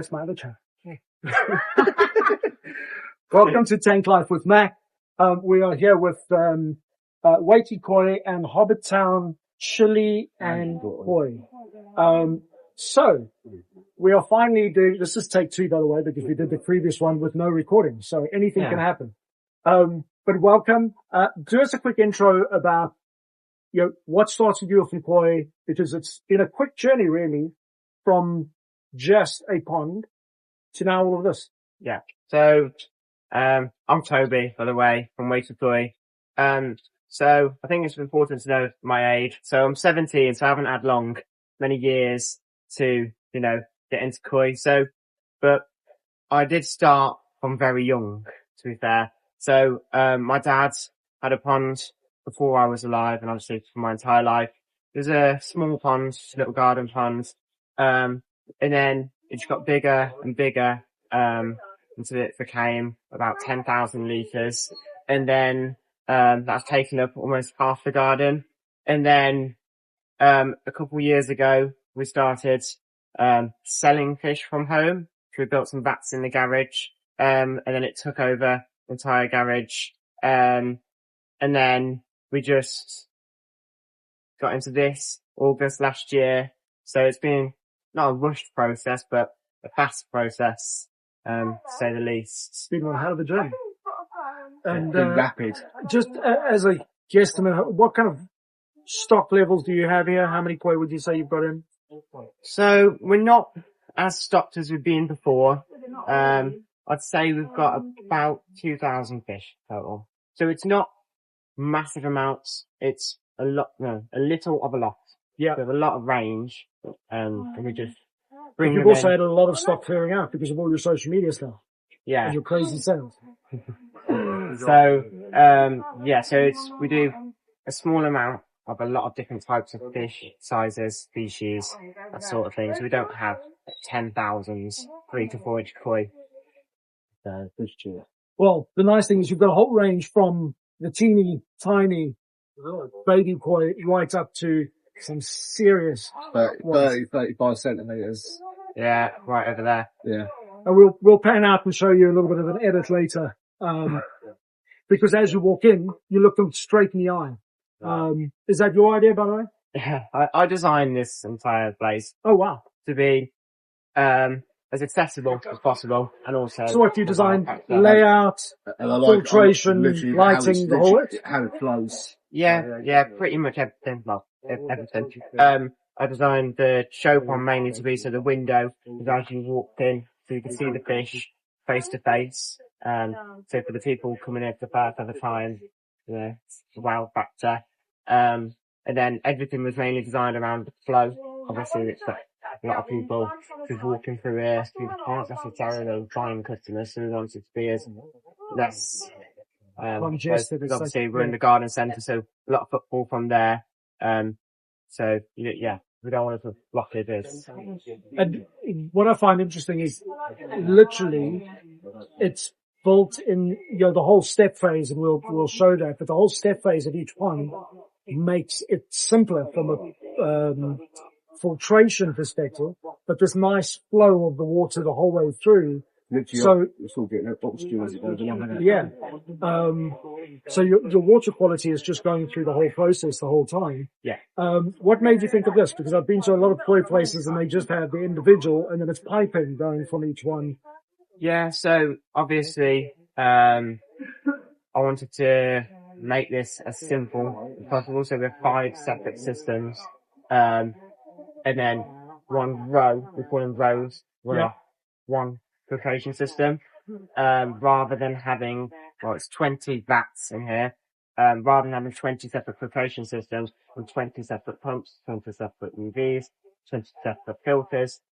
that's my other channel. Welcome to Tank Life with Mac. We are here with Wakey Koi and Hobbit Town Chilli Koi. So we are finally doing, this is take 2, by the way, because we did the previous one with no recording, so anything can happen. But welcome. Do us a quick intro about, what started you off in koi, because it's been a quick journey, really, from just a pond to now all of this. Yeah. So, I'm Toby, by the way, from Wakey Koi. So I think it's important to know my age. So I'm 17, so I haven't had many years to, get into koi. So, but I did start from very young, to be fair. So, my dad had a pond before I was alive, and obviously for my entire life. There's a small pond, just a little garden pond. And then it just got bigger and bigger, until it became about 10,000 litres. And then, that's taken up almost half the garden. And then, a couple of years ago, we started, selling fish from home. So we built some vats in the garage. And then it took over the entire garage. And then we just got into this August last year. So it's been not a rushed process, but a fast process, to say the least. It's been a hell of a journey. And, rapid. Just as a guesstimate, what kind of stock levels do you have here? How many koi would you say you've got in? So we're not as stocked as we've been before. I'd say we've got about 2,000 fish total. So it's not massive amounts. It's a little of a lot. Yeah. We have a lot of range, and we just bring You've them also in. had a lot of stock clearing out because of all your social media stuff. Yeah. And your crazy sales. So, so we do a small amount of a lot of different types of fish, sizes, species, that sort of thing. So we don't have 10,000 3 to 4 inch koi. Well, the nice thing is you've got a whole range from the teeny tiny baby koi right up to some serious 35 centimetres. Yeah, right over there. Yeah. And we'll pan out and show you a little bit of an edit later. Because as you walk in, you look them straight in the eye. Is that your idea, by the way? Yeah, I designed this entire place. Oh, wow. To be, as accessible as possible, and also. So what you designed, layout, filtration, lighting, the whole it? How it flows. Yeah, pretty much everything. Well, everything. I designed the show pond mainly to be so the window is as you walked in, so you can see the fish face to face. So for the people coming in for the first ever time, it's a wow factor. And then everything was mainly designed around the flow. Obviously, it's a lot of people just walking through here, who aren't necessarily buying customers, so we wanted to be as less, congested. Obviously, we're in the garden centre, so a lot of footfall from there. So, we don't want to block it. And what I find interesting is literally it's built in, the whole step phase, and we'll show that, but the whole step phase of each pond makes it simpler from a, filtration perspective, but this nice flow of the water the whole way through. So it's all getting oxygen as it goes along. Yeah. So your water quality is just going through the whole process the whole time. Yeah. What made you think of this? Because I've been to a lot of koi places and they just have the individual and then it's piping going from each one. Yeah. So obviously, I wanted to make this as simple as possible. So we have 5 separate systems. And then one row, we call them rows, one filtration system, rather than having, it's 20 vats in here, rather than having 20 separate filtration systems and 20 separate pumps, 20 separate UVs, 20 separate filters,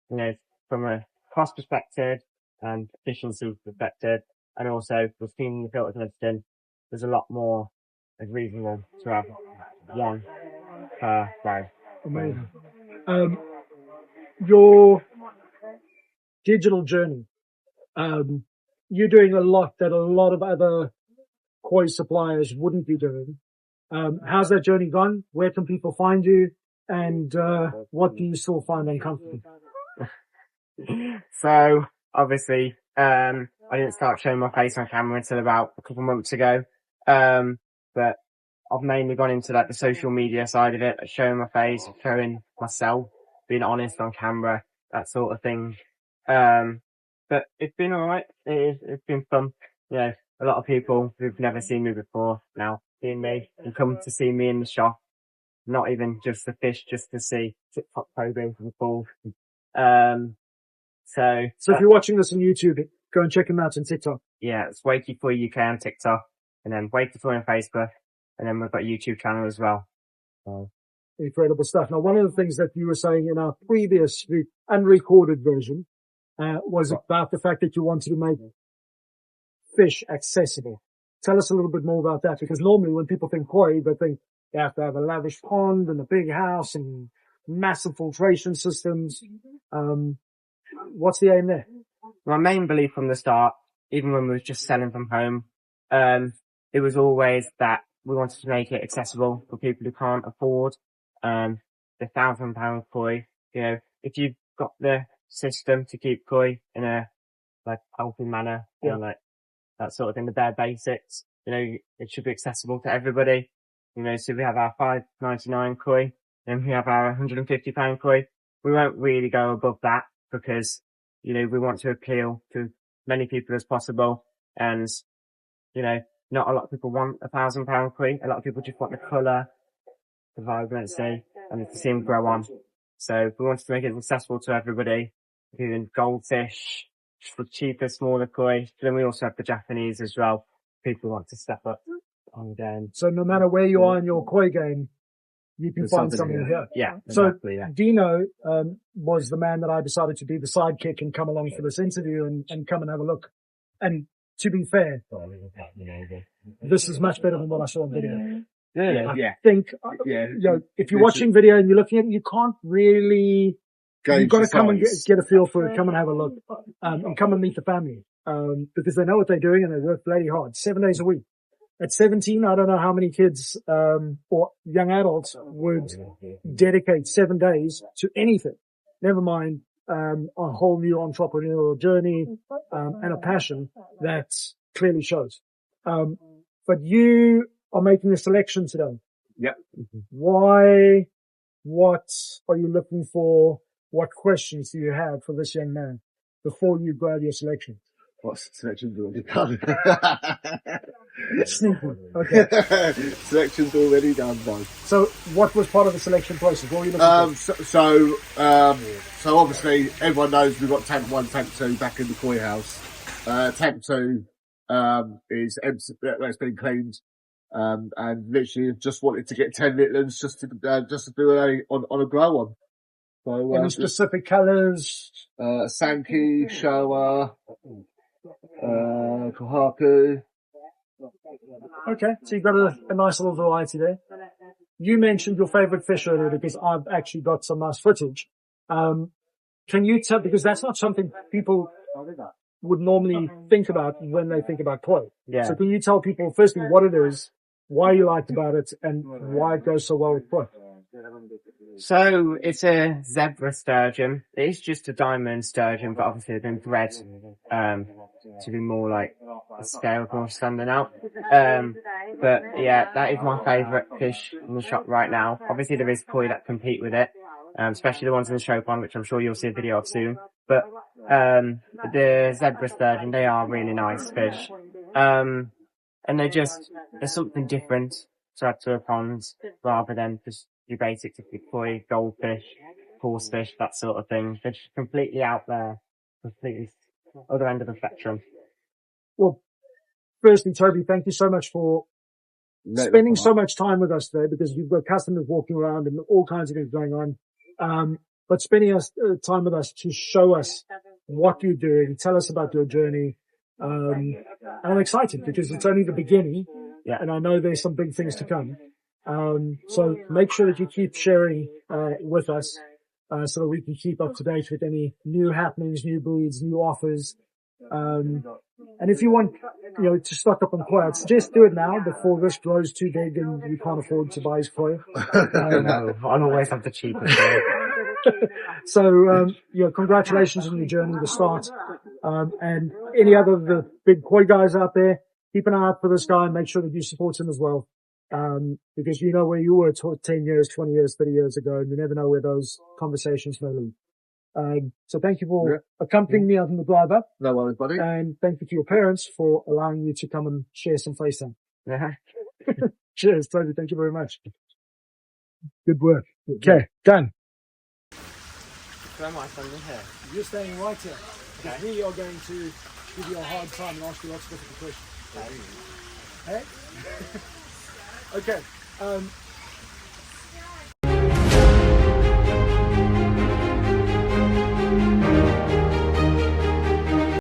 from a cost perspective and efficiency perspective, and also with cleaning the filters and everything, there's a lot more reasonable to have one per row. Amazing. Your digital journey, you're doing a lot that a lot of other koi suppliers wouldn't be doing. How's that journey gone? Where can people find you? And what do you still find uncomfortable? So obviously, I didn't start showing my face on camera until about a couple months ago. But I've mainly gone into like the social media side of it, like showing my face, showing myself, being honest on camera, that sort of thing. But it's been alright. It's been fun. You know, a lot of people who've never seen me before now seeing me and come to see me in the shop. Not even just the fish, just to see TikTok Toby from the pool. So if you're watching this on YouTube, go and check him out on TikTok. yeah, it's Wakey Koi UK on TikTok, and then Wakey Koi on Facebook, and then we've got a YouTube channel as well. So. Incredible stuff. Now, one of the things that you were saying in our previous unrecorded version was about the fact that you wanted to make fish accessible. Tell us a little bit more about that, because normally when people think koi, they think you have to have a lavish pond and a big house and massive filtration systems. What's the aim there? My main belief from the start, even when we were just selling from home, it was always that we wanted to make it accessible for people who can't afford the £1,000 koi. You know, if you've got the system to keep koi in a like healthy manner, you know, like that sort of thing, the bare basics, you know, it should be accessible to everybody. You know, so we have our £5.99 koi, and we have our £150 koi. We won't really go above that because, you know, we want to appeal to as many people as possible. And, you know, not a lot of people want £1,000 koi. A lot of people just want the colour, the vibrancy, and to see them grow on. So we wanted to make it accessible to everybody, including goldfish, the cheaper, smaller koi. Then we also have the Japanese as well. People want to step up. And so no matter where you are in your koi game, you can find something here. Yeah. So exactly, yeah. Deano was the man that I decided to be the sidekick and come along for this interview and come and have a look. And to be fair, this is much better than what I saw on video. I think, you know, if you're watching video and you're looking at it, you can't really, you've got to come and get a feel for it, come and have a look, and come and meet the family, because they know what they're doing and they work bloody hard, 7 days a week. At 17, I don't know how many kids, or young adults would dedicate 7 days to anything. Never mind, a whole new entrepreneurial journey, and a passion that clearly shows. But you are making a selection today. Yep. Why? What are you looking for? What questions do you have for this young man before you grab your selection? What's selection's already done? Sneaky. Okay. Selection's already done, though. So, what was part of the selection process? What were you looking for? So obviously everyone knows we've got tank 1, tank 2 back in the koi house. Tank 2 is empty, it's been cleaned, and literally just wanted to get 10 litlins just to do on a grow on. So, any specific colours? Sandiacre, Showa, Kohaku. Okay, so you've got a nice little variety there. You mentioned your favourite fish earlier because I've actually got some nice footage. Can you tell, because that's not something people would normally think about when they think about koi. Yeah. So can you tell people firstly what it is, why you liked about it, and why it goes so well with koi? So it's a zebra sturgeon. It is just a diamond sturgeon, but obviously they've been bred to be more like a scale more standing out. But yeah, that is my favourite fish in the shop right now. Obviously there is koi that compete with it, especially the ones in the show pond, which I'm sure you'll see a video of soon. But the zebra sturgeon, they are really nice fish. And there's something different to add to a pond rather than just your basic koi, goldfish, horsefish, that sort of thing. They're just completely out there, completely other end of the spectrum. Well, firstly, Toby, thank you so much for spending so much time with us today, because you've got customers walking around and all kinds of things going on. But spending time with us to show us what you're doing, tell us about your journey. And I'm excited because it's only the beginning. Yeah. And I know there's some big things to come. So make sure that you keep sharing, with us, so that we can keep up to date with any new happenings, new breeds, new offers. And if you want, to stock up on koi, I'd suggest do it now before this grows too big and you can't afford to buy his koi. No, I'll always have the cheapest. So, congratulations on your journey, the start. And any other of the big koi guys out there, keep an eye out for this guy and make sure that you support him as well. Because you know where you were 10 years, 20 years, 30 years ago, and you never know where those conversations may lead. So thank you for accompanying me out in the driver. No worries, buddy. And thank you to your parents for allowing you to come and share some FaceTime. Yeah. Cheers, Toby. Thank you very much. Good work. Okay, done. Where am I standing here? You're staying right here. Because we are going to give you a hard time and ask you lots of different questions. Hey? Okay.